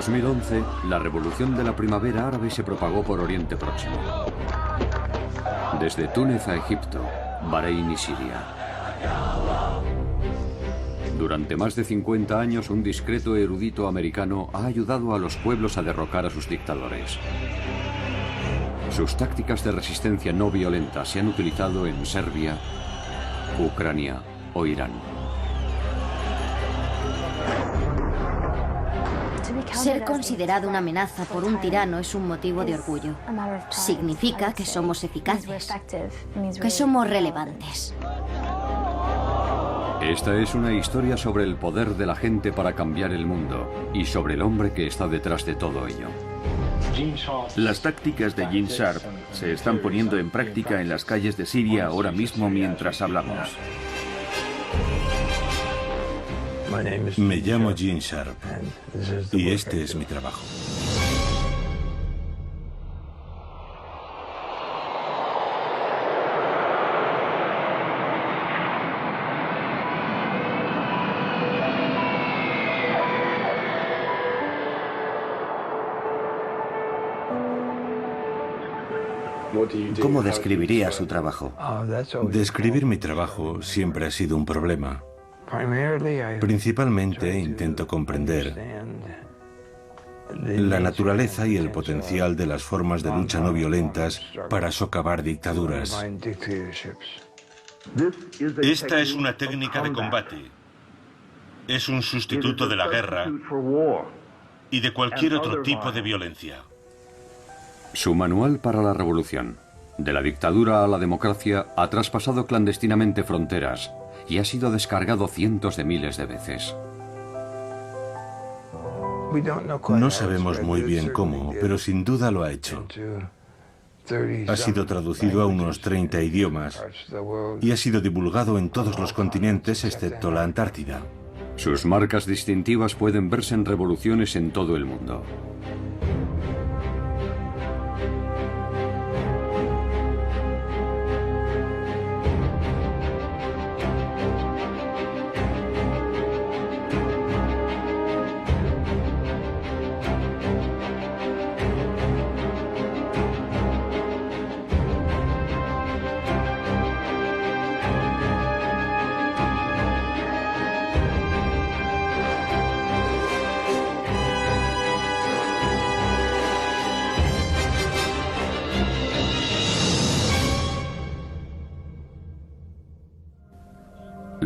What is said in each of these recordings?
2011, la revolución de la primavera árabe se propagó por Oriente Próximo. Desde Túnez a Egipto, Bahrein y Siria. Durante más de 50 años, un discreto erudito americano ha ayudado a los pueblos a derrocar a sus dictadores. Sus tácticas de resistencia no violenta se han utilizado en Serbia, Ucrania o Irán. Ser considerado una amenaza por un tirano es un motivo de orgullo. Significa que somos eficaces, que somos relevantes. Esta es una historia sobre el poder de la gente para cambiar el mundo y sobre el hombre que está detrás de todo ello. Las tácticas de Gene Sharp se están poniendo en práctica en las calles de Siria ahora mismo mientras hablamos. Me llamo Gene Sharp y este es mi trabajo. ¿Cómo describiría su trabajo? Describir mi trabajo siempre ha sido un problema. Principalmente intento comprender la naturaleza y el potencial de las formas de lucha no violentas para socavar dictaduras. Esta es una técnica de combate. Es un sustituto de la guerra y de cualquier otro tipo de violencia. Su manual para la revolución, de la dictadura a la democracia, ha traspasado clandestinamente fronteras y ha sido descargado cientos de miles de veces. No sabemos muy bien cómo, pero sin duda lo ha hecho. Ha sido traducido a unos 30 idiomas y ha sido divulgado en todos los continentes excepto la Antártida. Sus marcas distintivas pueden verse en revoluciones en todo el mundo.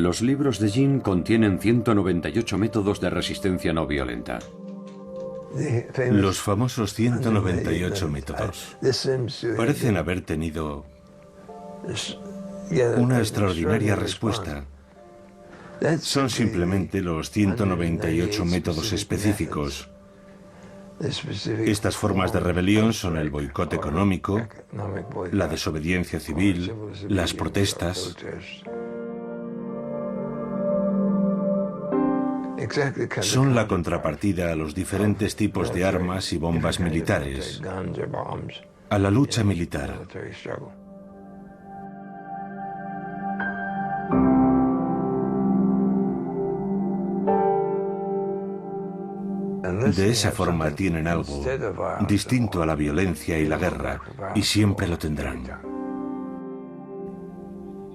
Los libros de Gene contienen 198 métodos de resistencia no violenta. Los famosos 198 métodos parecen haber tenido una extraordinaria respuesta. Son simplemente los 198 métodos específicos. Estas formas de rebelión son el boicot económico, la desobediencia civil, las protestas. Son la contrapartida a los diferentes tipos de armas y bombas militares, a la lucha militar. De esa forma tienen algo distinto a la violencia y la guerra, y siempre lo tendrán.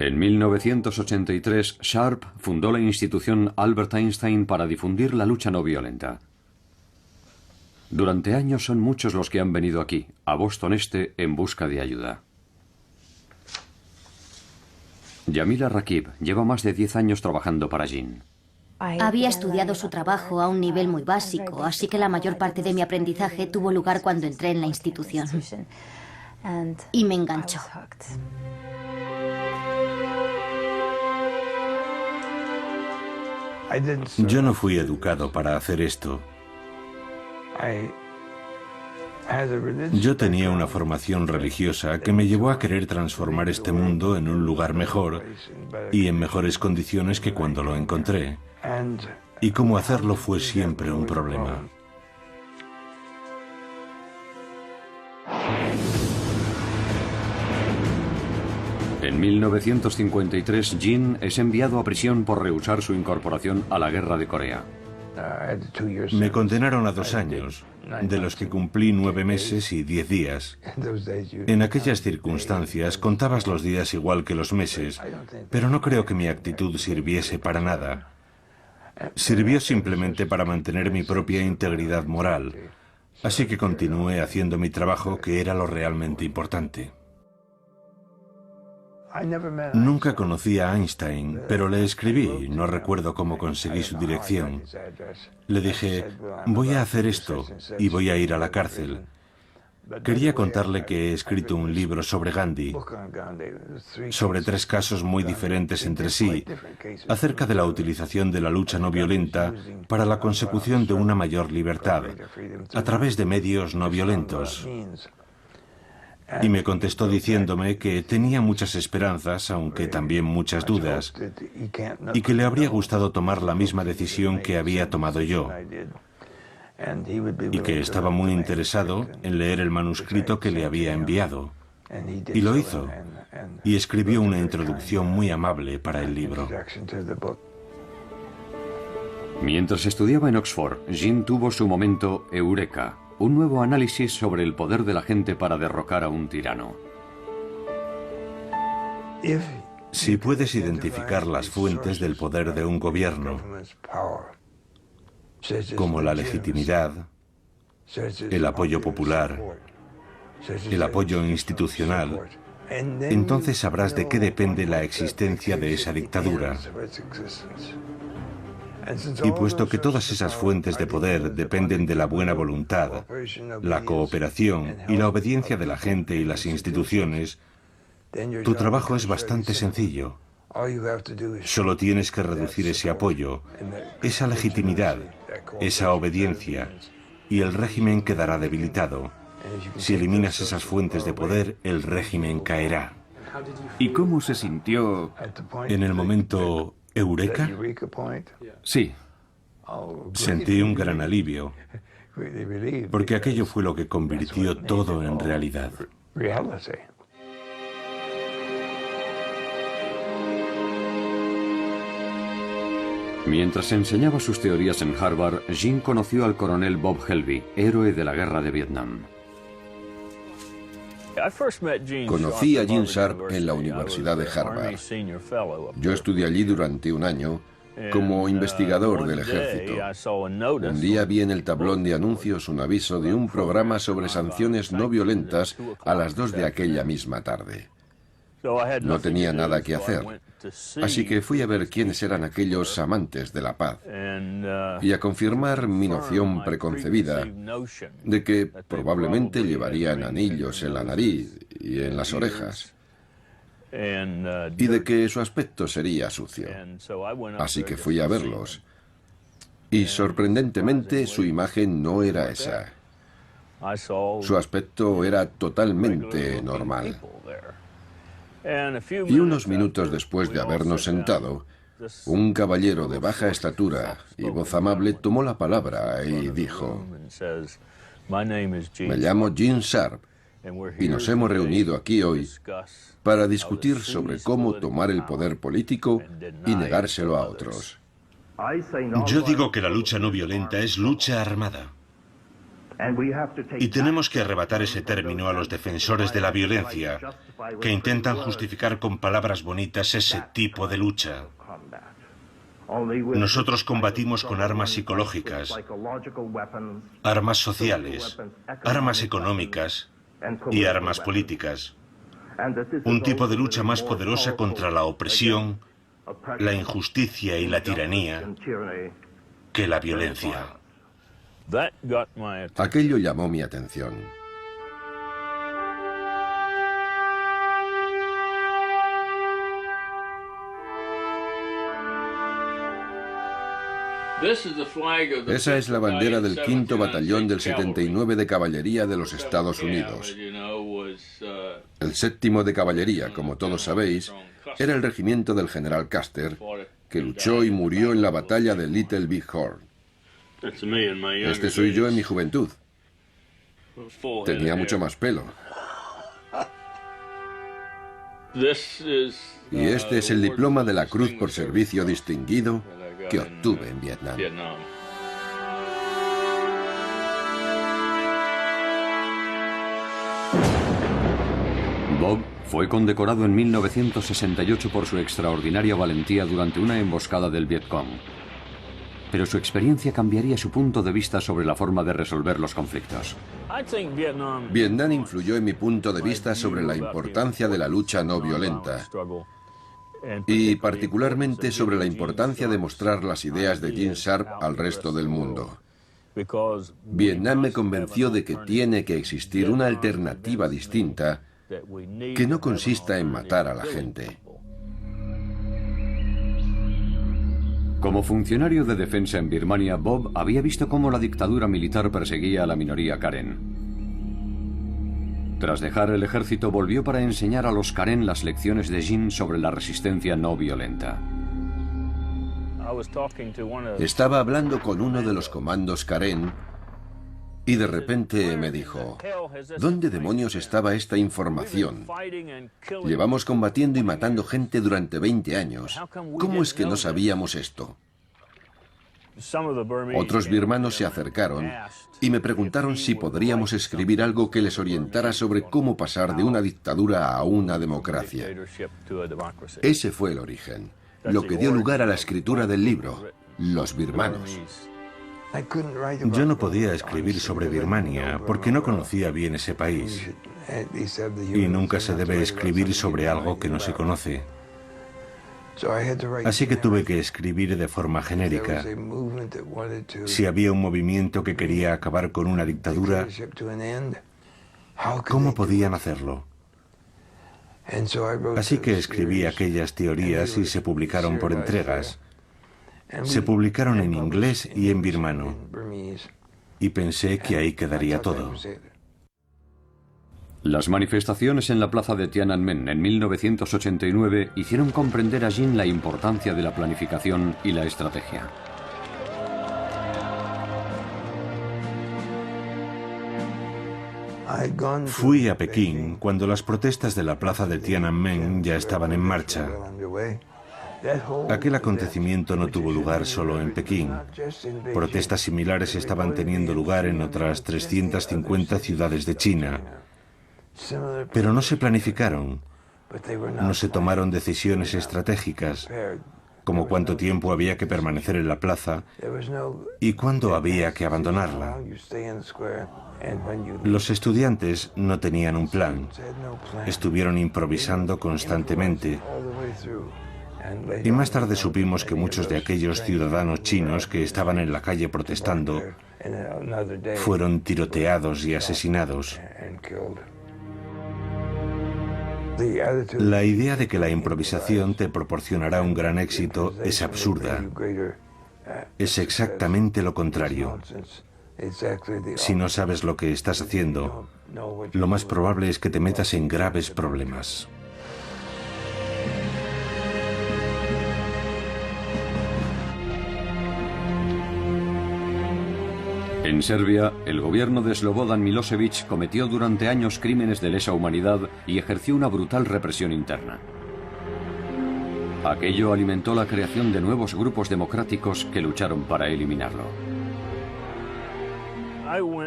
En 1983, Sharp fundó la institución Albert Einstein para difundir la lucha no violenta. Durante años son muchos los que han venido aquí, a Boston Este, en busca de ayuda. Yamila Rakib lleva más de 10 años trabajando para Gene. Había estudiado su trabajo a un nivel muy básico, así que la mayor parte de mi aprendizaje tuvo lugar cuando entré en la institución. Y me enganchó. Yo no fui educado para hacer esto. Yo tenía una formación religiosa que me llevó a querer transformar este mundo en un lugar mejor y en mejores condiciones que cuando lo encontré. Y cómo hacerlo fue siempre un problema. En 1953, Gene es enviado a prisión por rehusar su incorporación a la guerra de Corea. Me condenaron a 2 años, de los que cumplí 9 meses y 10 días. En aquellas circunstancias contabas los días igual que los meses, pero no creo que mi actitud sirviese para nada. Sirvió simplemente para mantener mi propia integridad moral, así que continué haciendo mi trabajo, que era lo realmente importante. Nunca conocí a Einstein, pero le escribí, no recuerdo cómo conseguí su dirección. Le dije, voy a hacer esto y voy a ir a la cárcel. Quería contarle que he escrito un libro sobre Gandhi, sobre 3 casos muy diferentes entre sí, acerca de la utilización de la lucha no violenta para la consecución de una mayor libertad, a través de medios no violentos. Y me contestó diciéndome que tenía muchas esperanzas, aunque también muchas dudas, y que le habría gustado tomar la misma decisión que había tomado yo, y que estaba muy interesado en leer el manuscrito que le había enviado. Y lo hizo, y escribió una introducción muy amable para el libro. Mientras estudiaba en Oxford, Jean tuvo su momento eureka, un nuevo análisis sobre el poder de la gente para derrocar a un tirano. Si puedes identificar las fuentes del poder de un gobierno, como la legitimidad, el apoyo popular, el apoyo institucional, entonces sabrás de qué depende la existencia de esa dictadura. Y puesto que todas esas fuentes de poder dependen de la buena voluntad, la cooperación y la obediencia de la gente y las instituciones, tu trabajo es bastante sencillo. Solo tienes que reducir ese apoyo, esa legitimidad, esa obediencia, y el régimen quedará debilitado. Si eliminas esas fuentes de poder, el régimen caerá. ¿Y cómo se sintió En el momento eureka, Sí, sentí un gran alivio, porque aquello fue lo que convirtió todo en realidad. mientras enseñaba sus teorías en Harvard, Jean conoció al coronel Bob Helby, héroe de la guerra de Vietnam. Conocí a Gene Sharp en la Universidad de Harvard. Yo estudié allí durante un año como investigador del ejército. Un día vi en el tablón de anuncios un aviso de un programa sobre sanciones no violentas a las 2 de aquella misma tarde. No tenía nada que hacer, así que fui a ver quiénes eran aquellos amantes de la paz y a confirmar mi noción preconcebida de que probablemente llevarían anillos en la nariz y en las orejas y de que su aspecto sería sucio. Así que fui a verlos y sorprendentemente su imagen no era esa. Su aspecto era totalmente normal. Y unos minutos después de habernos sentado, un caballero de baja estatura y voz amable tomó la palabra y dijo: me llamo Gene Sharp y nos hemos reunido aquí hoy para discutir sobre cómo tomar el poder político y negárselo a otros. Yo digo que la lucha no violenta es lucha armada. Y tenemos que arrebatar ese término a los defensores de la violencia, que intentan justificar con palabras bonitas ese tipo de lucha. Nosotros combatimos con armas psicológicas, armas sociales, armas económicas y armas políticas. Un tipo de lucha más poderosa contra la opresión, la injusticia y la tiranía que la violencia. Aquello llamó mi atención. Esa es la bandera del 5º Batallón del 79 de Caballería de los Estados Unidos. El 7º de Caballería, como todos sabéis, era el regimiento del general Custer, que luchó y murió en la batalla de Little Big Horn. Este soy yo en mi juventud. Tenía mucho más pelo. Y este es el diploma de la Cruz por Servicio Distinguido que obtuve en Vietnam. Bob fue condecorado en 1968 por su extraordinaria valentía durante una emboscada del Vietcong. Pero su experiencia cambiaría su punto de vista sobre la forma de resolver los conflictos. Vietnam influyó en mi punto de vista sobre la importancia de la lucha no violenta y particularmente sobre la importancia de mostrar las ideas de Gene Sharp al resto del mundo. Vietnam me convenció de que tiene que existir una alternativa distinta que no consista en matar a la gente. Como funcionario de defensa en Birmania, Bob había visto cómo la dictadura militar perseguía a la minoría Karen. Tras dejar el ejército, volvió para enseñar a los Karen las lecciones de Gene sobre la resistencia no violenta. Estaba hablando con uno de los comandos Karen y de repente me dijo: ¿dónde demonios estaba esta información? Llevamos combatiendo y matando gente durante 20 años. ¿Cómo es que no sabíamos esto? Otros birmanos se acercaron y me preguntaron si podríamos escribir algo que les orientara sobre cómo pasar de una dictadura a una democracia. Ese fue el origen, lo que dio lugar a la escritura del libro, Los birmanos. Yo no podía escribir sobre Birmania porque no conocía bien ese país. Y nunca se debe escribir sobre algo que no se conoce. Así que tuve que escribir de forma genérica. Si había un movimiento que quería acabar con una dictadura, ¿cómo podían hacerlo? Así que escribí aquellas teorías y se publicaron por entregas. Se publicaron en inglés y en birmano. Y pensé que ahí quedaría todo. Las manifestaciones en la plaza de Tiananmen en 1989 hicieron comprender a Gene la importancia de la planificación y la estrategia. Fui a Pekín cuando las protestas de la plaza de Tiananmen ya estaban en marcha. Aquel acontecimiento no tuvo lugar solo en Pekín. Protestas similares estaban teniendo lugar en otras 350 ciudades de China. Pero no se planificaron, no se tomaron decisiones estratégicas, como cuánto tiempo había que permanecer en la plaza y cuándo había que abandonarla. Los estudiantes no tenían un plan, estuvieron improvisando constantemente. Y más tarde supimos que muchos de aquellos ciudadanos chinos que estaban en la calle protestando fueron tiroteados y asesinados. La idea de que la improvisación te proporcionará un gran éxito es absurda. Es exactamente lo contrario. Si no sabes lo que estás haciendo, lo más probable es que te metas en graves problemas. En Serbia, el gobierno de Slobodan Milosevic cometió durante años crímenes de lesa humanidad y ejerció una brutal represión interna. Aquello alimentó la creación de nuevos grupos democráticos que lucharon para eliminarlo.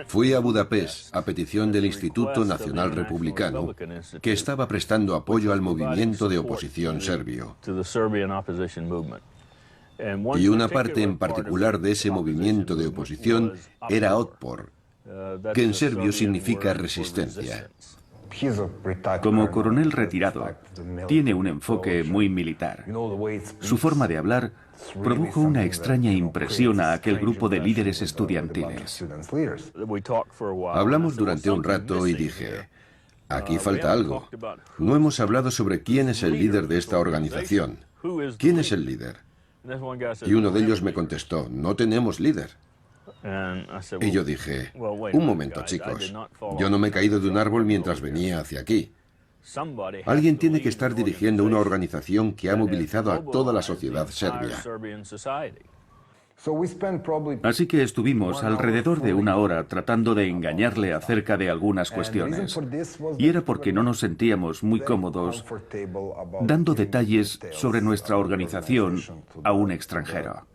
Fui a Budapest a petición del Instituto Nacional Republicano, que estaba prestando apoyo al movimiento de oposición serbio. Y una parte en particular de ese movimiento de oposición era Otpor, que en serbio significa resistencia. Como coronel retirado, tiene un enfoque muy militar. Su forma de hablar produjo una extraña impresión a aquel grupo de líderes estudiantiles. Hablamos durante un rato y dije: aquí falta algo. No hemos hablado sobre quién es el líder de esta organización. ¿Quién es el líder? Y uno de ellos me contestó: no tenemos líder. Y yo dije: un momento, chicos, yo no me he caído de un árbol mientras venía hacia aquí. Alguien tiene que estar dirigiendo una organización que ha movilizado a toda la sociedad serbia. Así que estuvimos alrededor de una hora tratando de engañarle acerca de algunas cuestiones. Y era porque no nos sentíamos muy cómodos dando detalles sobre nuestra organización a un extranjero.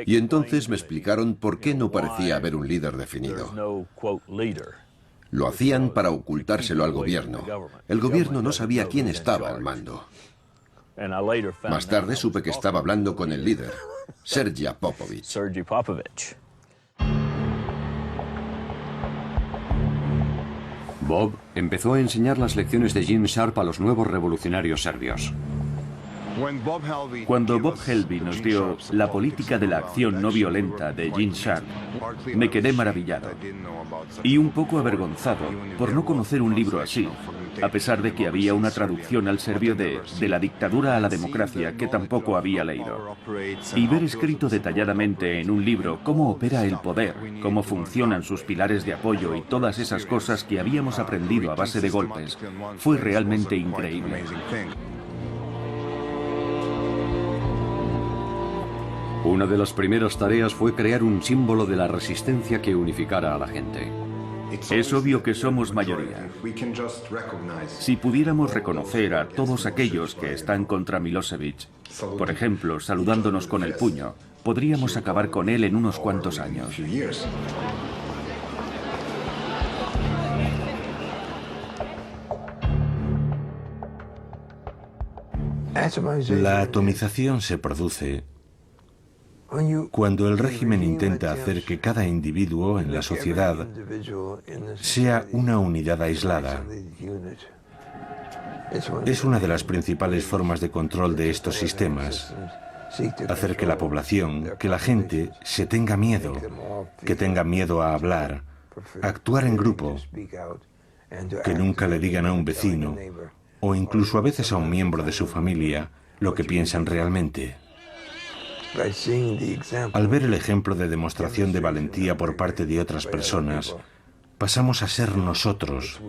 Y entonces me explicaron por qué no parecía haber un líder definido. Lo hacían para ocultárselo al gobierno. El gobierno no sabía quién estaba al mando. Más tarde supe que estaba hablando con el líder, Sergei Popovich. Bob empezó a enseñar las lecciones de Gene Sharp a los nuevos revolucionarios serbios. Cuando Bob Helby nos dio La política de la acción no violenta de Gene Sharp, me quedé maravillado y un poco avergonzado por no conocer un libro así, a pesar de que había una traducción al serbio de la dictadura a la democracia que tampoco había leído. Y ver escrito detalladamente en un libro cómo opera el poder, cómo funcionan sus pilares de apoyo y todas esas cosas que habíamos aprendido a base de golpes, fue realmente increíble. Una de las primeras tareas fue crear un símbolo de la resistencia que unificara a la gente. Es obvio que somos mayoría. Si pudiéramos reconocer a todos aquellos que están contra Milosevic, por ejemplo, saludándonos con el puño, podríamos acabar con él en unos cuantos años. La atomización se produce cuando el régimen intenta hacer que cada individuo en la sociedad sea una unidad aislada. Es una de las principales formas de control de estos sistemas. Hacer que la población, que la gente, se tenga miedo, que tenga miedo a hablar, a actuar en grupo, que nunca le digan a un vecino, o incluso a veces a un miembro de su familia, lo que piensan realmente. Al ver el ejemplo de demostración de valentía por parte de otras personas, pasamos a ser nosotros.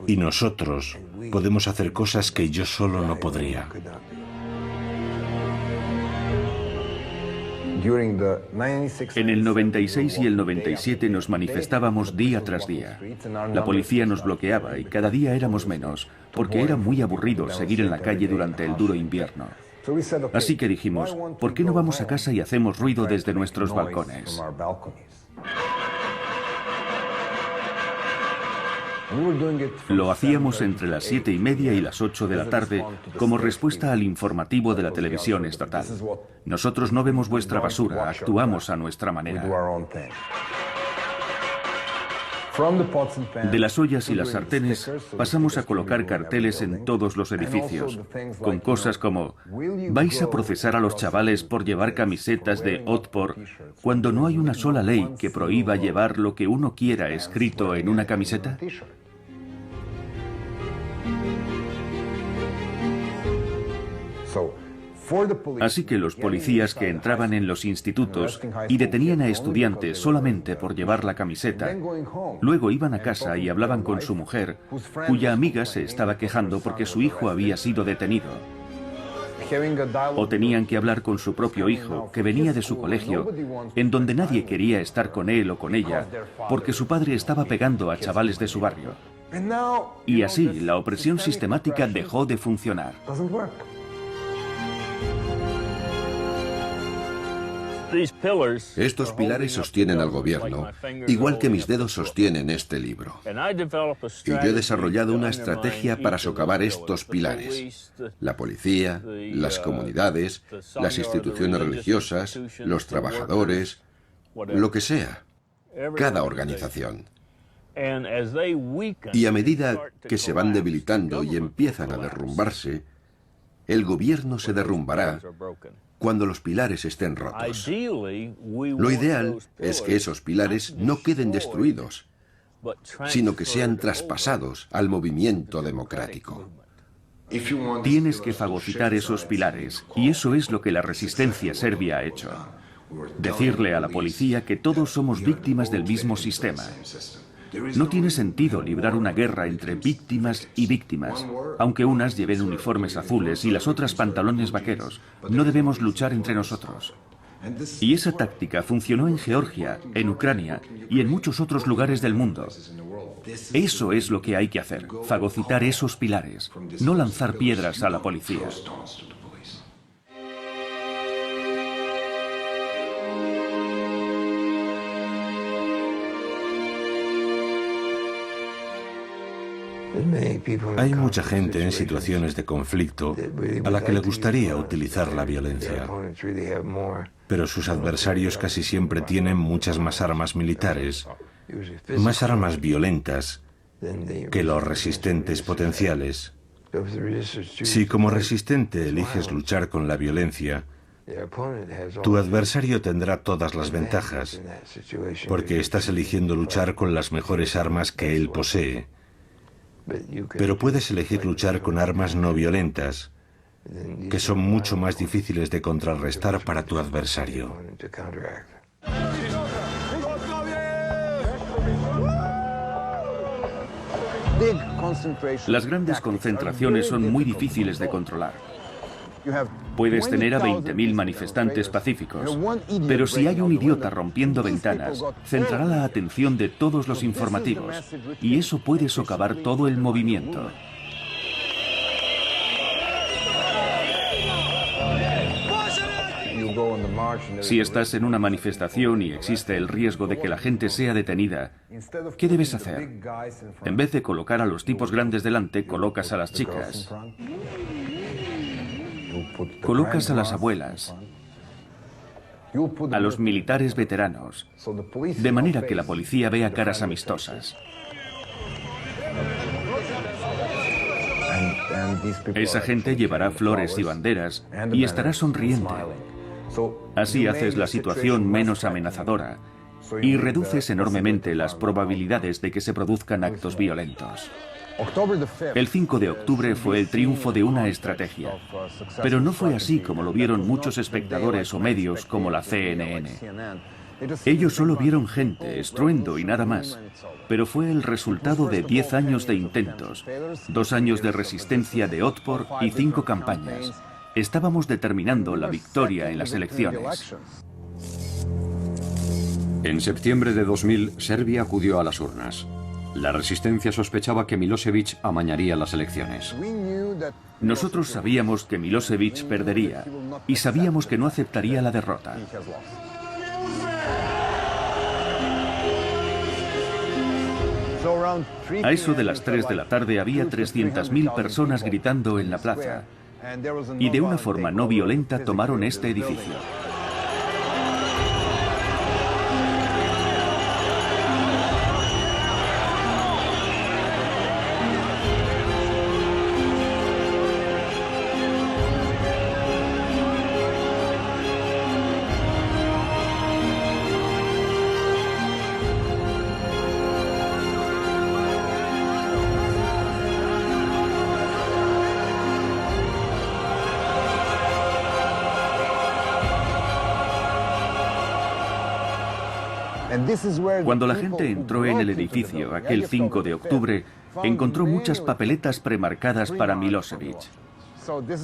Y nosotros podemos hacer cosas que yo solo no podría. En el 96 y el 97 nos manifestábamos día tras día. La policía nos bloqueaba y cada día éramos menos, porque era muy aburrido seguir en la calle durante el duro invierno. Así que dijimos, ¿por qué no vamos a casa y hacemos ruido desde nuestros balcones? Lo hacíamos entre las 7:30 y las 8 de la tarde como respuesta al informativo de la televisión estatal. Nosotros no vemos vuestra basura, actuamos a nuestra manera. De las ollas y las sartenes pasamos a colocar carteles en todos los edificios, con cosas como ¿vais a procesar a los chavales por llevar camisetas de Otpor cuando no hay una sola ley que prohíba llevar lo que uno quiera escrito en una camiseta? Así que los policías que entraban en los institutos y detenían a estudiantes solamente por llevar la camiseta, luego iban a casa y hablaban con su mujer, cuya amiga se estaba quejando porque su hijo había sido detenido. O tenían que hablar con su propio hijo, que venía de su colegio, en donde nadie quería estar con él o con ella, porque su padre estaba pegando a chavales de su barrio. Y así, la opresión sistemática dejó de funcionar. Estos pilares sostienen al gobierno, igual que mis dedos sostienen este libro. Y yo he desarrollado una estrategia para socavar estos pilares. La policía, las comunidades, las instituciones religiosas, los trabajadores, lo que sea, cada organización. Y a medida que se van debilitando y empiezan a derrumbarse, el gobierno se derrumbará cuando los pilares estén rotos. Lo ideal es que esos pilares no queden destruidos, sino que sean traspasados al movimiento democrático. Tienes que fagocitar esos pilares, y eso es lo que la resistencia serbia ha hecho. Decirle a la policía que todos somos víctimas del mismo sistema. No tiene sentido librar una guerra entre víctimas y víctimas. Aunque unas lleven uniformes azules y las otras pantalones vaqueros, no debemos luchar entre nosotros. Y esa táctica funcionó en Georgia, en Ucrania y en muchos otros lugares del mundo. Eso es lo que hay que hacer, fagocitar esos pilares, no lanzar piedras a la policía. Hay mucha gente en situaciones de conflicto a la que le gustaría utilizar la violencia, pero sus adversarios casi siempre tienen muchas más armas militares, más armas violentas que los resistentes potenciales. Si como resistente eliges luchar con la violencia, tu adversario tendrá todas las ventajas, porque estás eligiendo luchar con las mejores armas que él posee. Pero puedes elegir luchar con armas no violentas, que son mucho más difíciles de contrarrestar para tu adversario. Las grandes concentraciones son muy difíciles de controlar. Puedes tener a 20.000 manifestantes pacíficos, pero si hay un idiota rompiendo ventanas, centrará la atención de todos los informativos, y eso puede socavar todo el movimiento. Si estás en una manifestación y existe el riesgo de que la gente sea detenida, ¿qué debes hacer? En vez de colocar a los tipos grandes delante, colocas a las chicas. Colocas a las abuelas, a los militares veteranos, de manera que la policía vea caras amistosas. Esa gente llevará flores y banderas y estará sonriente. Así haces la situación menos amenazadora y reduces enormemente las probabilidades de que se produzcan actos violentos. El 5 de octubre fue el triunfo de una estrategia, pero no fue así como lo vieron muchos espectadores o medios como la CNN. Ellos solo vieron gente, estruendo y nada más, pero fue el resultado de 10 años de intentos, 2 años de resistencia de Otpor y 5 campañas. Estábamos determinando la victoria en las elecciones. En septiembre de 2000, Serbia acudió a las urnas. La resistencia sospechaba que Milosevic amañaría las elecciones. Nosotros sabíamos que Milosevic perdería y sabíamos que no aceptaría la derrota. A eso de las 3 de la tarde había 300.000 personas gritando en la plaza y de una forma no violenta tomaron este edificio. Cuando la gente entró en el edificio aquel 5 de octubre, encontró muchas papeletas premarcadas para Milosevic.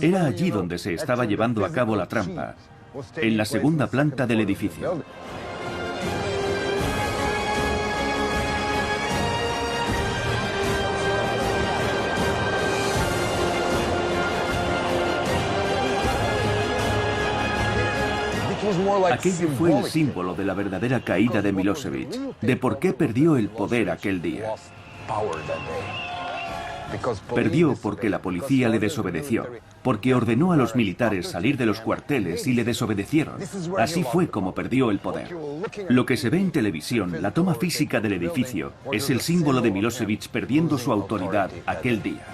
Era allí donde se estaba llevando a cabo la trampa, en la segunda planta del edificio. Aquello fue el símbolo de la verdadera caída de Milosevic, de por qué perdió el poder aquel día. Perdió porque la policía le desobedeció, porque ordenó a los militares salir de los cuarteles y le desobedecieron. Así fue como perdió el poder. Lo que se ve en televisión, la toma física del edificio, es el símbolo de Milosevic perdiendo su autoridad aquel día.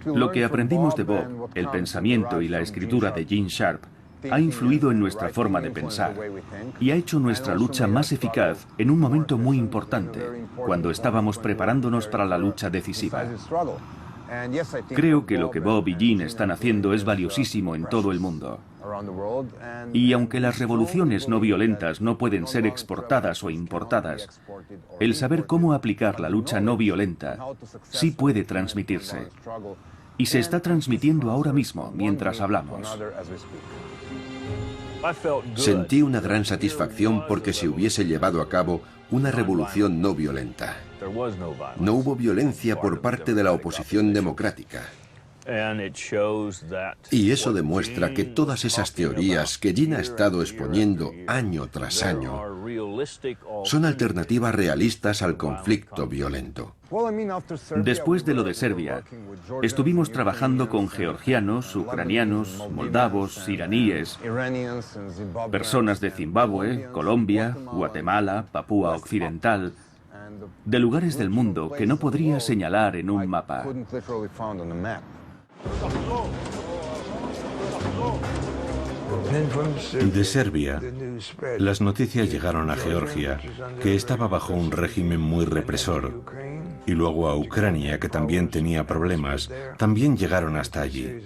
Lo que aprendimos de Bob, el pensamiento y la escritura de Gene Sharp, ha influido en nuestra forma de pensar y ha hecho nuestra lucha más eficaz en un momento muy importante, cuando estábamos preparándonos para la lucha decisiva. Creo que lo que Bob y Gene están haciendo es valiosísimo en todo el mundo. Y aunque las revoluciones no violentas no pueden ser exportadas o importadas, el saber cómo aplicar la lucha no violenta sí puede transmitirse. Y se está transmitiendo ahora mismo, mientras hablamos. Sentí una gran satisfacción porque se hubiese llevado a cabo una revolución no violenta. No hubo violencia por parte de la oposición democrática. Y eso demuestra que todas esas teorías que Jin ha estado exponiendo año tras año son alternativas realistas al conflicto violento. Después de lo de Serbia, estuvimos trabajando con georgianos, ucranianos, moldavos, iraníes, personas de Zimbabue, Colombia, Guatemala, Papúa Occidental, de lugares del mundo que no podría señalar en un mapa. De Serbia, las noticias llegaron a Georgia, que estaba bajo un régimen muy represor, y luego a Ucrania, que también tenía problemas, también llegaron hasta allí,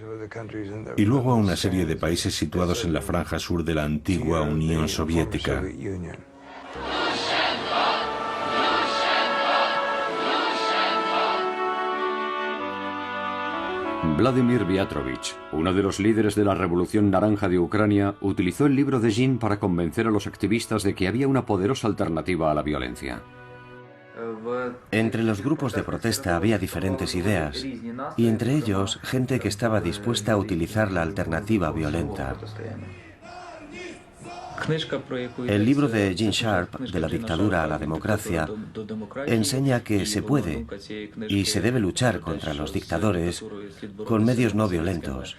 y luego a una serie de países situados en la franja sur de la antigua Unión Soviética. Vladimir Viatrovich, uno de los líderes de la Revolución Naranja de Ucrania, utilizó el libro de Jin para convencer a los activistas de que había una poderosa alternativa a la violencia. Entre los grupos de protesta había diferentes ideas, y entre ellos gente que estaba dispuesta a utilizar la alternativa violenta. El libro de Gene Sharp, De la dictadura a la democracia, enseña que se puede y se debe luchar contra los dictadores con medios no violentos.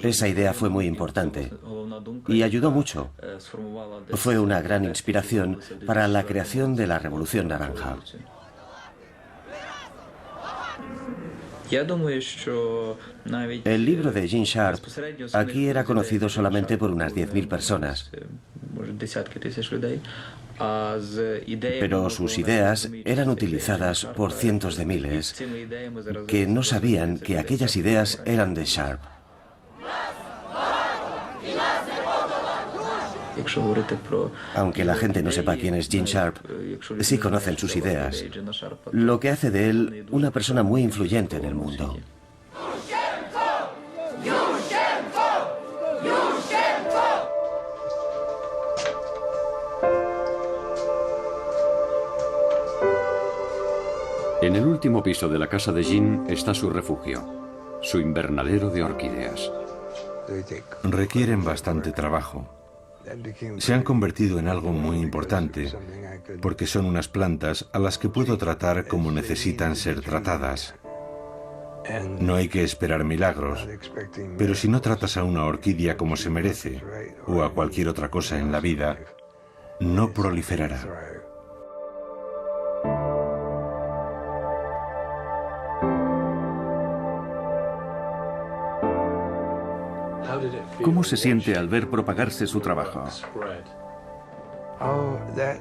Esa idea fue muy importante y ayudó mucho. Fue una gran inspiración para la creación de la Revolución Naranja. El libro de Gene Sharp aquí era conocido solamente por unas 10.000 personas, pero sus ideas eran utilizadas por cientos de miles que no sabían que aquellas ideas eran de Sharp. Aunque la gente no sepa quién es Gene Sharp, sí conocen sus ideas, lo que hace de él una persona muy influyente en el mundo. En el último piso de la casa de Jin está su refugio, su invernadero de orquídeas. Requieren bastante trabajo. Se han convertido en algo muy importante, porque son unas plantas a las que puedo tratar como necesitan ser tratadas. No hay que esperar milagros, pero si no tratas a una orquídea como se merece, o a cualquier otra cosa en la vida, no proliferará. ¿Cómo se siente al ver propagarse su trabajo?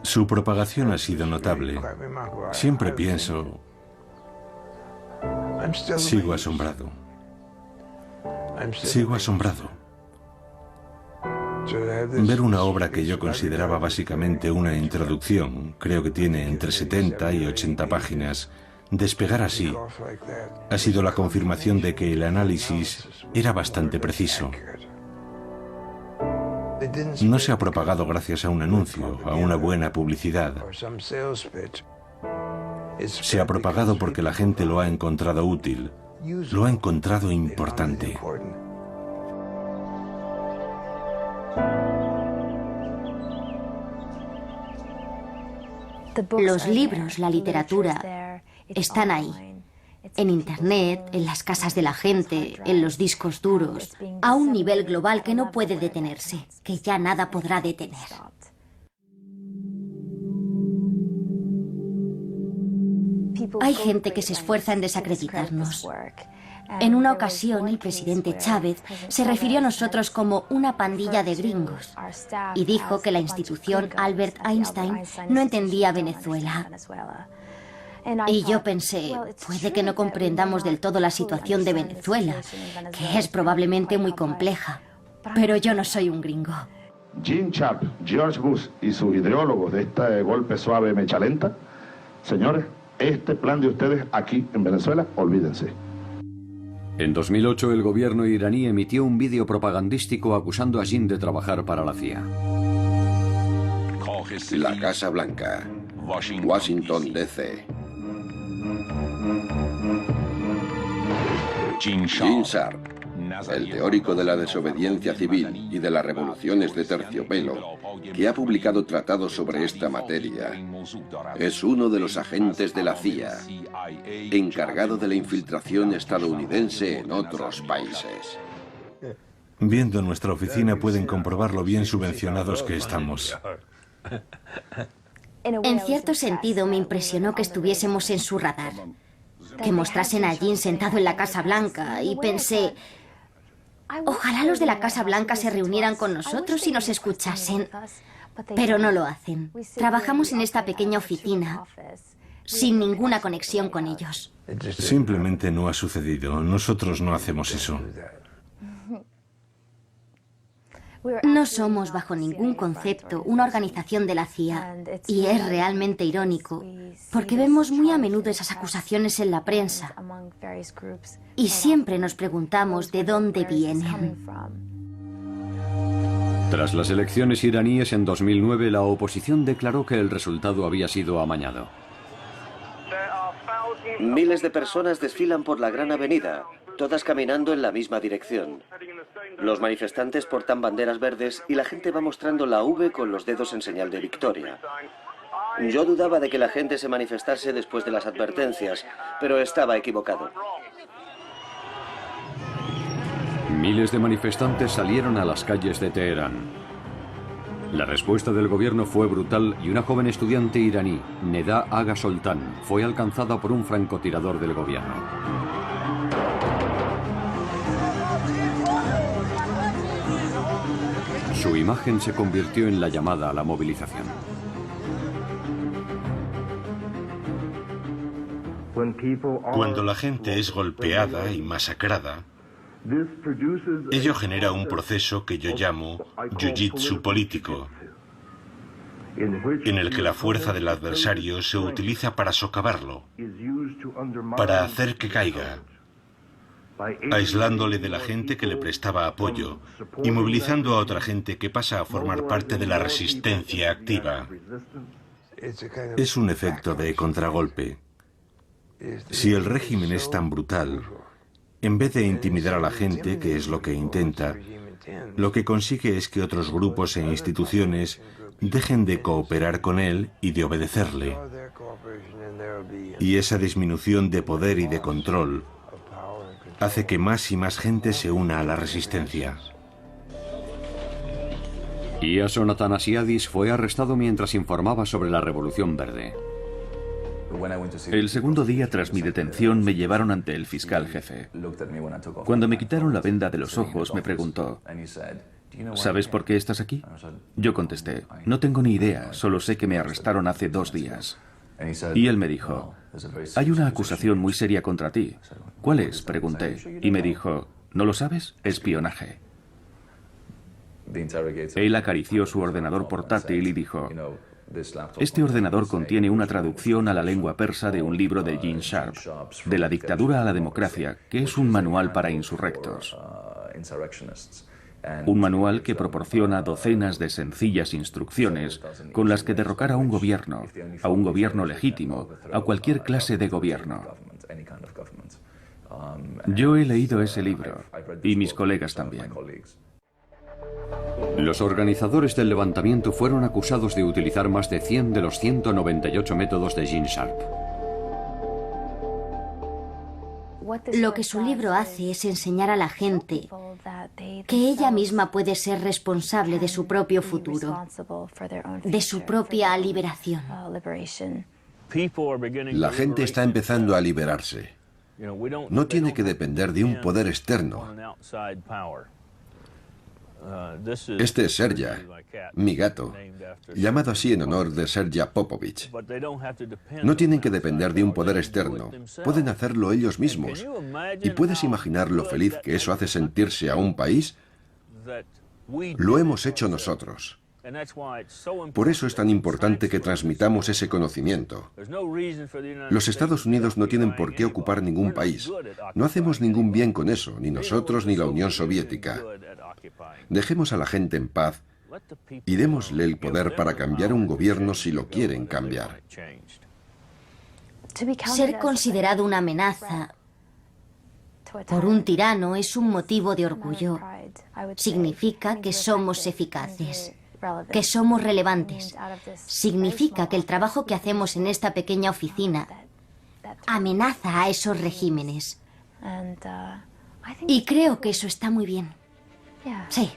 Su propagación ha sido notable. Siempre pienso, sigo asombrado. Sigo asombrado. Ver una obra que yo consideraba básicamente una introducción, creo que tiene entre 70 y 80 páginas, despegar así ha sido la confirmación de que el análisis era bastante preciso. No se ha propagado gracias a un anuncio, a una buena publicidad. Se ha propagado porque la gente lo ha encontrado útil, lo ha encontrado importante. Los libros, la literatura, están ahí. En Internet, en las casas de la gente, en los discos duros, a un nivel global que no puede detenerse, que ya nada podrá detener. Hay gente que se esfuerza en desacreditarnos. En una ocasión, el presidente Chávez se refirió a nosotros como una pandilla de gringos y dijo que la institución Albert Einstein no entendía Venezuela. Y yo pensé, puede que no comprendamos del todo la situación de Venezuela, que es probablemente muy compleja, pero yo no soy un gringo. Gene Sharp, George Bush y sus ideólogos de este golpe suave mecha lenta, señores, este plan de ustedes aquí en Venezuela, olvídense. En 2008 el gobierno iraní emitió un vídeo propagandístico acusando a Jin de trabajar para la CIA. La Casa Blanca, Washington, D.C. Gene Sharp, el teórico de la desobediencia civil y de las revoluciones de terciopelo, que ha publicado tratados sobre esta materia, es uno de los agentes de la CIA, encargado de la infiltración estadounidense en otros países. Viendo nuestra oficina pueden comprobar lo bien subvencionados que estamos. En cierto sentido me impresionó que estuviésemos en su radar, que mostrasen a Gene sentado en la Casa Blanca y pensé, ojalá los de la Casa Blanca se reunieran con nosotros y nos escuchasen, pero no lo hacen. Trabajamos en esta pequeña oficina sin ninguna conexión con ellos. Simplemente no ha sucedido. Nosotros no hacemos eso. No somos bajo ningún concepto una organización de la CIA, y es realmente irónico, porque vemos muy a menudo esas acusaciones en la prensa, y siempre nos preguntamos de dónde vienen. Tras las elecciones iraníes en 2009, la oposición declaró que el resultado había sido amañado. Miles de personas desfilan por la gran avenida, todas caminando en la misma dirección. Los manifestantes portan banderas verdes y la gente va mostrando la V con los dedos en señal de victoria. Yo dudaba de que la gente se manifestase después de las advertencias, pero estaba equivocado. Miles de manifestantes salieron a las calles de Teherán. La respuesta del gobierno fue brutal y una joven estudiante iraní, Neda Aga Soltan, fue alcanzada por un francotirador del gobierno. Su imagen se convirtió en la llamada a la movilización. Cuando la gente es golpeada y masacrada, ello genera un proceso que yo llamo jiu-jitsu político, en el que la fuerza del adversario se utiliza para socavarlo, para hacer que caiga, aislándole de la gente que le prestaba apoyo y movilizando a otra gente que pasa a formar parte de la resistencia activa. Es un efecto de contragolpe. Si el régimen es tan brutal, en vez de intimidar a la gente, que es lo que intenta, lo que consigue es que otros grupos e instituciones dejen de cooperar con él y de obedecerle. Y esa disminución de poder y de control hace que más y más gente se una a la resistencia. Iason Atanasiadis fue arrestado mientras informaba sobre la Revolución Verde. El segundo día tras mi detención me llevaron ante el fiscal jefe. Cuando me quitaron la venda de los ojos me preguntó, ¿sabes por qué estás aquí? Yo contesté, no tengo ni idea, solo sé que me arrestaron hace 2 días. Y él me dijo, hay una acusación muy seria contra ti. ¿Cuál es?, pregunté. Y me dijo, ¿no lo sabes? Espionaje. Él acarició su ordenador portátil y dijo, este ordenador contiene una traducción a la lengua persa de un libro de Gene Sharp, De la dictadura a la democracia, que es un manual para insurrectos. Un manual que proporciona docenas de sencillas instrucciones con las que derrocar a un gobierno legítimo, a cualquier clase de gobierno. Yo he leído ese libro, y mis colegas también. Los organizadores del levantamiento fueron acusados de utilizar más de 100 de los 198 métodos de Gene Sharp. Lo que su libro hace es enseñar a la gente que ella misma puede ser responsable de su propio futuro, de su propia liberación. La gente está empezando a liberarse. No tiene que depender de un poder externo. Este es Serja, mi gato, llamado así en honor de Serja Popovich. No tienen que depender de un poder externo, pueden hacerlo ellos mismos. ¿Y puedes imaginar lo feliz que eso hace sentirse a un país? Lo hemos hecho nosotros. Por eso es tan importante que transmitamos ese conocimiento. Los Estados Unidos no tienen por qué ocupar ningún país. No hacemos ningún bien con eso, ni nosotros ni la Unión Soviética. Dejemos a la gente en paz y démosle el poder para cambiar un gobierno si lo quieren cambiar. Ser considerado una amenaza por un tirano es un motivo de orgullo. Significa que somos eficaces, que somos relevantes. Significa que el trabajo que hacemos en esta pequeña oficina amenaza a esos regímenes. Y creo que eso está muy bien. Sí.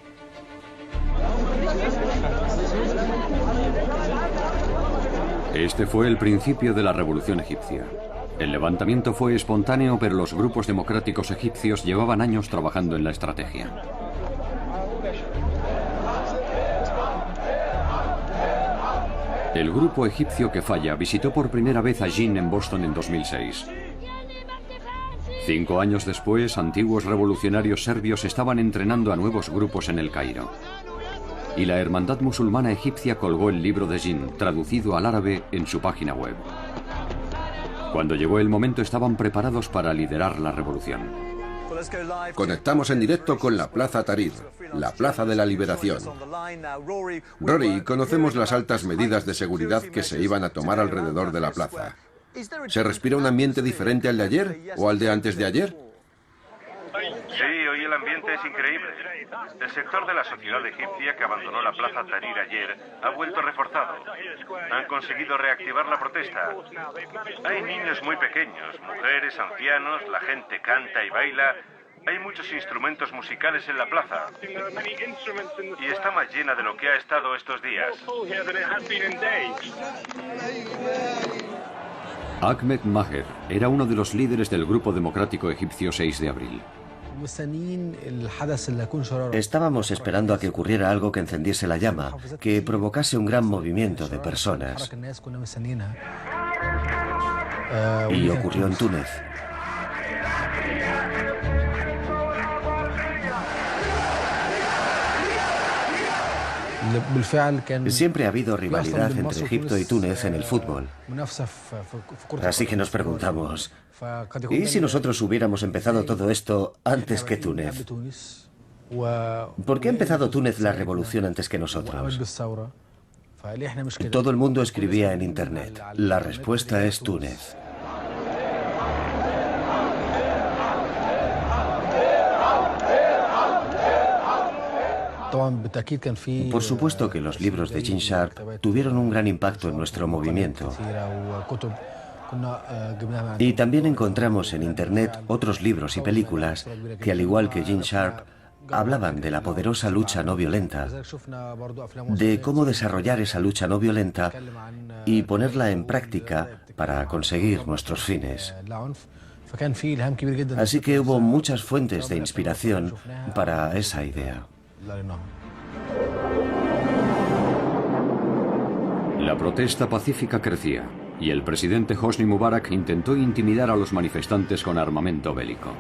Este fue el principio de la revolución egipcia. El levantamiento fue espontáneo, pero los grupos democráticos egipcios llevaban años trabajando en la estrategia. El grupo egipcio que falla visitó por primera vez a Jin en Boston en 2006. 5 años después, antiguos revolucionarios serbios estaban entrenando a nuevos grupos en El Cairo. Y la Hermandad Musulmana Egipcia colgó el libro de Jin, traducido al árabe, en su página web. Cuando llegó el momento estaban preparados para liderar la revolución. Conectamos en directo con la Plaza Tahrir, la Plaza de la Liberación. Rory, conocemos las altas medidas de seguridad que se iban a tomar alrededor de la plaza. ¿Se respira un ambiente diferente al de ayer o al de antes de ayer? Sí, hoy el ambiente es increíble. El sector de la sociedad egipcia que abandonó la Plaza Tahrir ayer ha vuelto reforzado. Han conseguido reactivar la protesta. Hay niños muy pequeños, mujeres, ancianos, la gente canta y baila. Hay muchos instrumentos musicales en la plaza. Y está más llena de lo que ha estado estos días. Ahmed Maher era uno de los líderes del Grupo Democrático Egipcio 6 de abril. Estábamos esperando a que ocurriera algo que encendiese la llama, que provocase un gran movimiento de personas. Y ocurrió en Túnez. Siempre ha habido rivalidad entre Egipto y Túnez en el fútbol. Así que nos preguntamos, ¿y si nosotros hubiéramos empezado todo esto antes que Túnez? ¿Por qué ha empezado Túnez la revolución antes que nosotros? Todo el mundo escribía en Internet. La respuesta es Túnez. Por supuesto que los libros de Gene Sharp tuvieron un gran impacto en nuestro movimiento. Y también encontramos en Internet otros libros y películas que, al igual que Gene Sharp, hablaban de la poderosa lucha no violenta, de cómo desarrollar esa lucha no violenta y ponerla en práctica para conseguir nuestros fines. Así que hubo muchas fuentes de inspiración para esa idea. La protesta pacífica crecía y el presidente Hosni Mubarak intentó intimidar a los manifestantes con armamento bélico.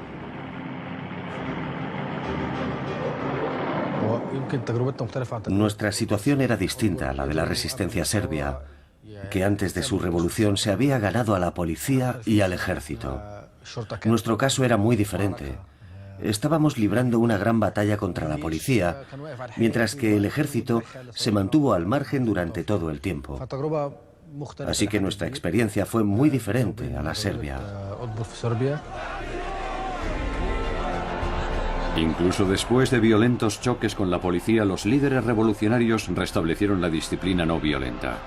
Nuestra situación era distinta a la de la resistencia serbia, que antes de su revolución se había ganado a la policía y al ejército. Nuestro caso era muy diferente. Estábamos librando una gran batalla contra la policía, mientras que el ejército se mantuvo al margen durante todo el tiempo. Así que nuestra experiencia fue muy diferente a la serbia. Incluso después de violentos choques con la policía, los líderes revolucionarios restablecieron la disciplina no violenta.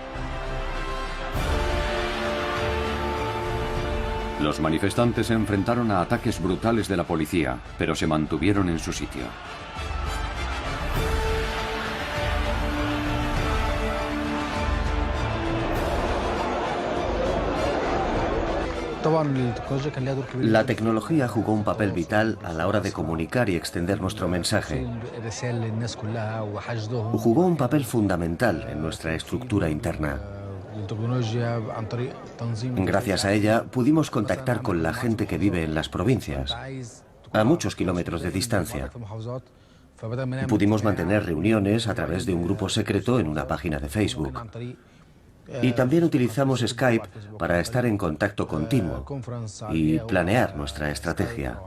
Los manifestantes se enfrentaron a ataques brutales de la policía, pero se mantuvieron en su sitio. La tecnología jugó un papel vital a la hora de comunicar y extender nuestro mensaje. Jugó un papel fundamental en nuestra estructura interna. Gracias a ella pudimos contactar con la gente que vive en las provincias, a muchos kilómetros de distancia. Pudimos mantener reuniones a través de un grupo secreto en una página de Facebook. Y también utilizamos Skype para estar en contacto continuo y planear nuestra estrategia.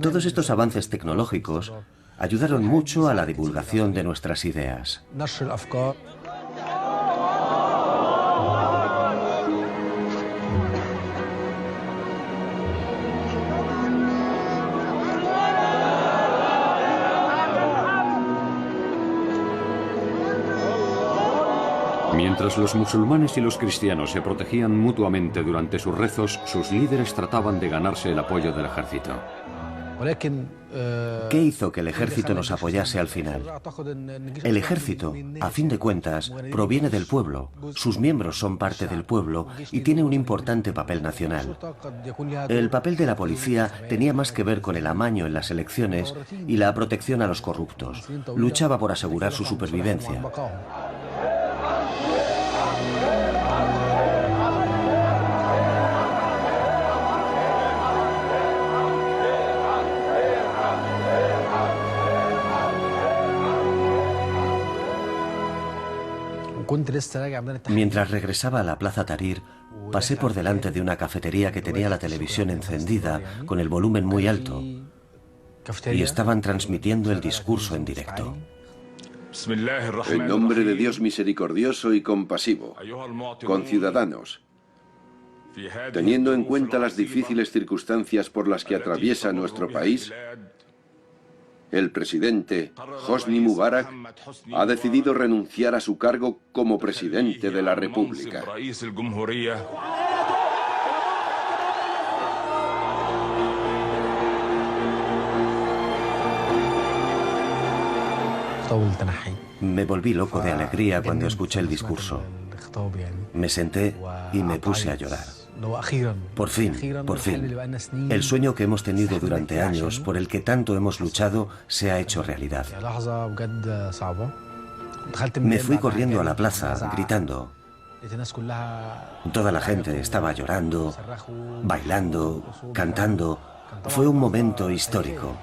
Todos estos avances tecnológicos ayudaron mucho a la divulgación de nuestras ideas. Mientras los musulmanes y los cristianos se protegían mutuamente durante sus rezos, sus líderes trataban de ganarse el apoyo del ejército. ¿Qué hizo que el ejército nos apoyase al final? El ejército, a fin de cuentas, proviene del pueblo. Sus miembros son parte del pueblo y tiene un importante papel nacional. El papel de la policía tenía más que ver con el amaño en las elecciones y la protección a los corruptos. Luchaba por asegurar su supervivencia. Mientras regresaba a la Plaza Tahrir, pasé por delante de una cafetería que tenía la televisión encendida con el volumen muy alto y estaban transmitiendo el discurso en directo. En nombre de Dios misericordioso y compasivo, conciudadanos, teniendo en cuenta las difíciles circunstancias por las que atraviesa nuestro país, el presidente Hosni Mubarak ha decidido renunciar a su cargo como presidente de la República. Me volví loco de alegría cuando escuché el discurso. Me senté y me puse a llorar. Por fin, el sueño que hemos tenido durante años, por el que tanto hemos luchado, se ha hecho realidad. Me fui corriendo a la plaza, gritando. Toda la gente estaba llorando, bailando, cantando. Fue un momento histórico.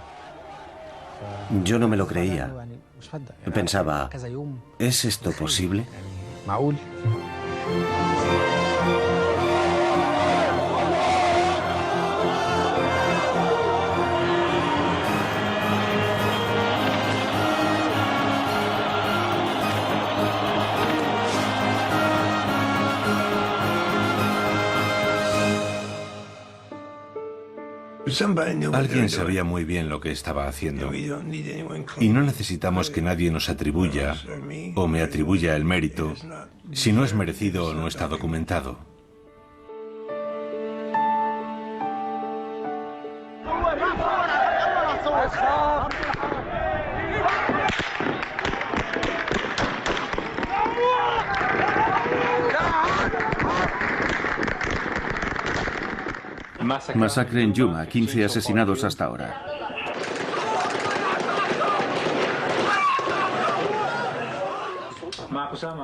Yo no me lo creía. Pensaba, ¿es esto posible? Alguien sabía muy bien lo que estaba haciendo. Y no necesitamos que nadie nos atribuya o me atribuya el mérito si no es merecido o no está documentado. Masacre en Yuma, 15 asesinados hasta ahora.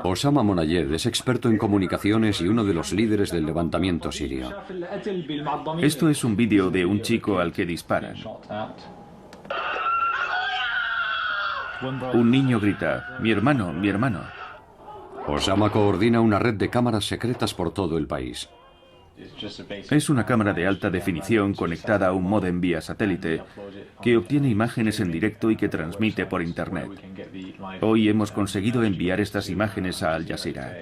Osama Monayed es experto en comunicaciones y uno de los líderes del levantamiento sirio. Esto es un vídeo de un chico al que disparan. Un niño grita, "Mi hermano, mi hermano". Osama coordina una red de cámaras secretas por todo el país. Es una cámara de alta definición conectada a un módem vía satélite que obtiene imágenes en directo y que transmite por Internet. Hoy hemos conseguido enviar estas imágenes a Al Jazeera.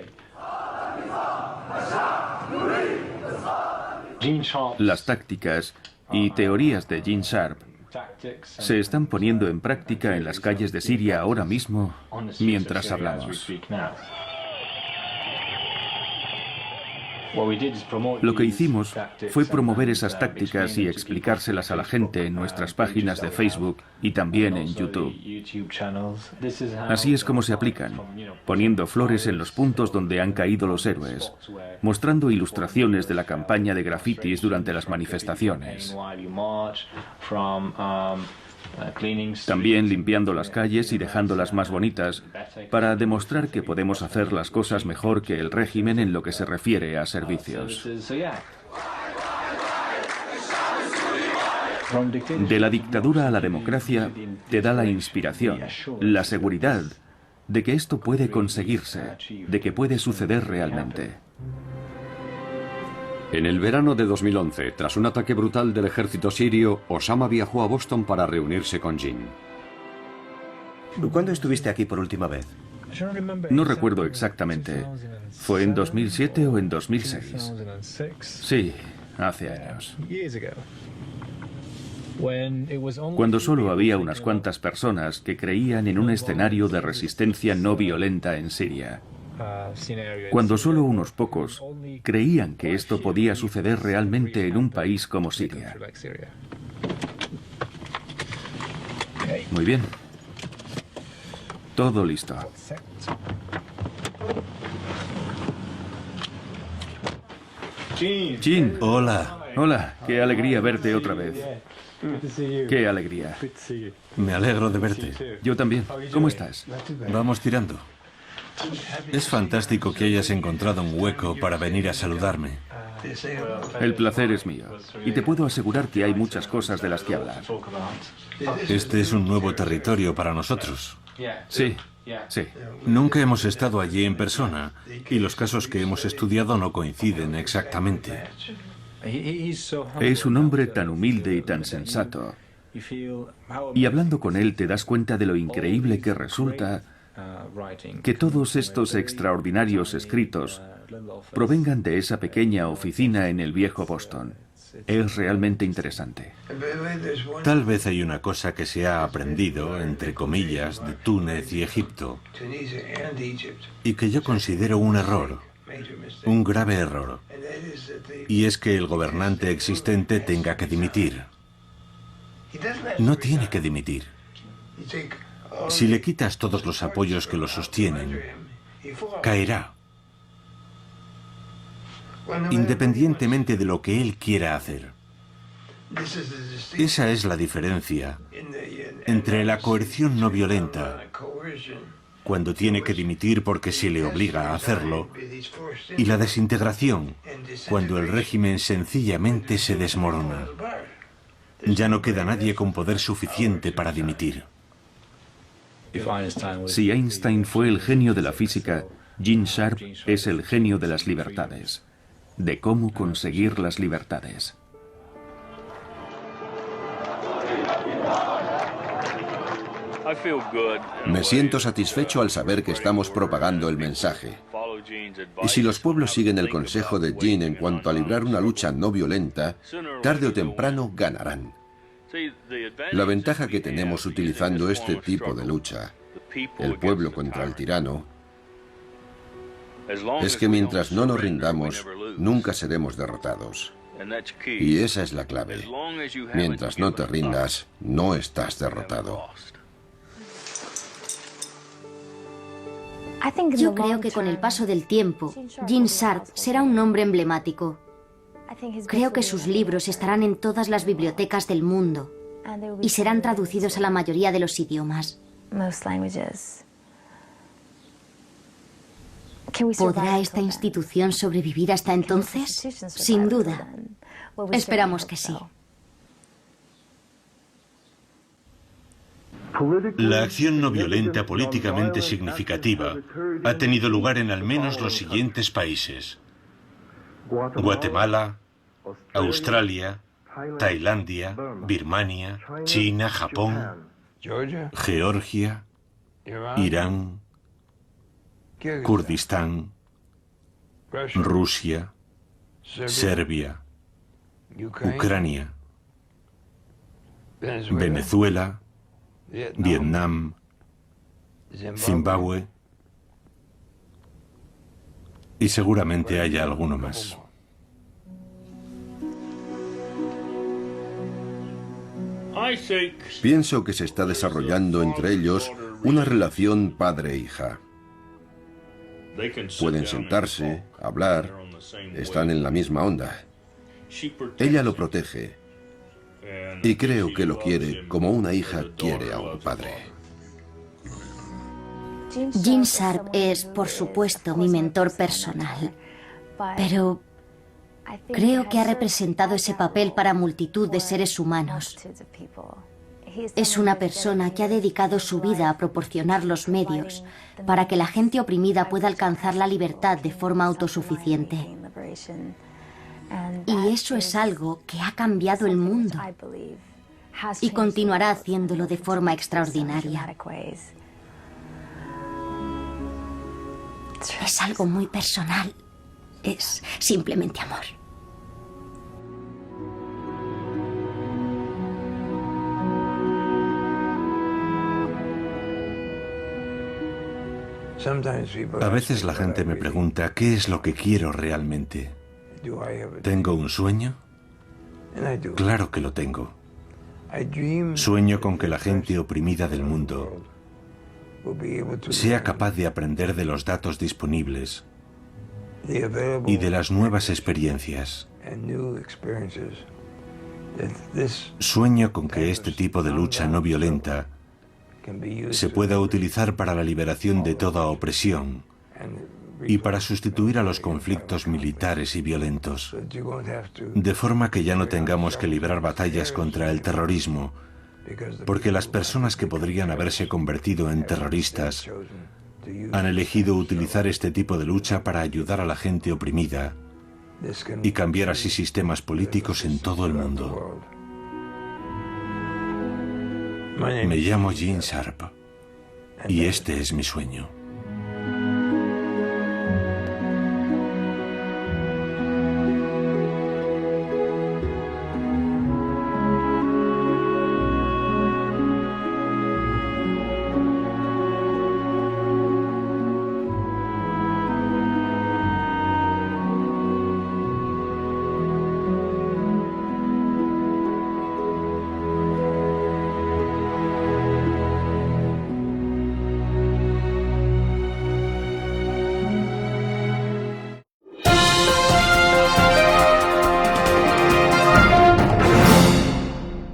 Las tácticas y teorías de Gene Sharp se están poniendo en práctica en las calles de Siria ahora mismo mientras hablamos. Lo que hicimos fue promover esas tácticas y explicárselas a la gente en nuestras páginas de Facebook y también en YouTube. Así es como se aplican, poniendo flores en los puntos donde han caído los héroes, mostrando ilustraciones de la campaña de grafitis durante las manifestaciones. También limpiando las calles y dejándolas más bonitas para demostrar que podemos hacer las cosas mejor que el régimen en lo que se refiere a servicios. De la dictadura a la democracia te da la inspiración, la seguridad de que esto puede conseguirse, de que puede suceder realmente. En el verano de 2011, tras un ataque brutal del ejército sirio, Osama viajó a Boston para reunirse con Gene. ¿Cuándo estuviste aquí por última vez? No recuerdo exactamente. ¿Fue en 2007 o en 2006? Sí, hace años. Cuando solo había unas cuantas personas que creían en un escenario de resistencia no violenta en Siria. cuando solo unos pocos creían que esto podía suceder realmente en un país como Siria. Muy bien. Todo listo. Jin. Hola. Hola, qué alegría verte otra vez. Qué alegría. Me alegro de verte. Yo también. ¿Cómo estás? Vamos tirando. Es fantástico que hayas encontrado un hueco para venir a saludarme. El placer es mío. Y te puedo asegurar que hay muchas cosas de las que hablar. Este es un nuevo territorio para nosotros. Sí, sí. Nunca hemos estado allí en persona y los casos que hemos estudiado no coinciden exactamente. Es un hombre tan humilde y tan sensato. Y hablando con él te das cuenta de lo increíble que resulta que todos estos extraordinarios escritos provengan de esa pequeña oficina en el viejo Boston. Es realmente interesante. Tal vez hay una cosa que se ha aprendido, entre comillas, de Túnez y Egipto, y que yo considero un error, un grave error, y es que el gobernante existente tenga que dimitir. No tiene que dimitir. Si le quitas todos los apoyos que lo sostienen, caerá, independientemente de lo que él quiera hacer. Esa es la diferencia entre la coerción no violenta, cuando tiene que dimitir porque se le obliga a hacerlo, y la desintegración, cuando el régimen sencillamente se desmorona. Ya no queda nadie con poder suficiente para dimitir. Si Einstein fue el genio de la física, Gene Sharp es el genio de las libertades, de cómo conseguir las libertades. Me siento satisfecho al saber que estamos propagando el mensaje. Y si los pueblos siguen el consejo de Gene en cuanto a librar una lucha no violenta, tarde o temprano ganarán. La ventaja que tenemos utilizando este tipo de lucha, el pueblo contra el tirano, es que mientras no nos rindamos, nunca seremos derrotados. Y esa es la clave. Mientras no te rindas, no estás derrotado. Yo creo que con el paso del tiempo, Gene Sharp será un nombre emblemático. Creo que sus libros estarán en todas las bibliotecas del mundo y serán traducidos a la mayoría de los idiomas. ¿Podrá esta institución sobrevivir hasta entonces? Sin duda. Esperamos que sí. La acción no violenta políticamente significativa ha tenido lugar en al menos los siguientes países: Guatemala, Australia, Tailandia, Birmania, China, Japón, Georgia, Irán, Kurdistán, Rusia, Serbia, Ucrania, Venezuela, Vietnam, Zimbabue y seguramente haya alguno más. Pienso que se está desarrollando entre ellos una relación padre-hija. Pueden sentarse, hablar, están en la misma onda. Ella lo protege y creo que lo quiere como una hija quiere a un padre. Gene Sharp es, por supuesto, mi mentor personal, pero creo que ha representado ese papel para multitud de seres humanos. Es una persona que ha dedicado su vida a proporcionar los medios para que la gente oprimida pueda alcanzar la libertad de forma autosuficiente. Y eso es algo que ha cambiado el mundo y continuará haciéndolo de forma extraordinaria. Es algo muy personal. Es simplemente amor. A veces la gente me pregunta qué es lo que quiero realmente. ¿Tengo un sueño? Claro que lo tengo. Sueño con que la gente oprimida del mundo sea capaz de aprender de los datos disponibles y de las nuevas experiencias. Sueño con que este tipo de lucha no violenta se pueda utilizar para la liberación de toda opresión y para sustituir a los conflictos militares y violentos, de forma que ya no tengamos que librar batallas contra el terrorismo, porque las personas que podrían haberse convertido en terroristas han elegido utilizar este tipo de lucha para ayudar a la gente oprimida y cambiar así sistemas políticos en todo el mundo. Me llamo Gene Sharp y este es mi sueño.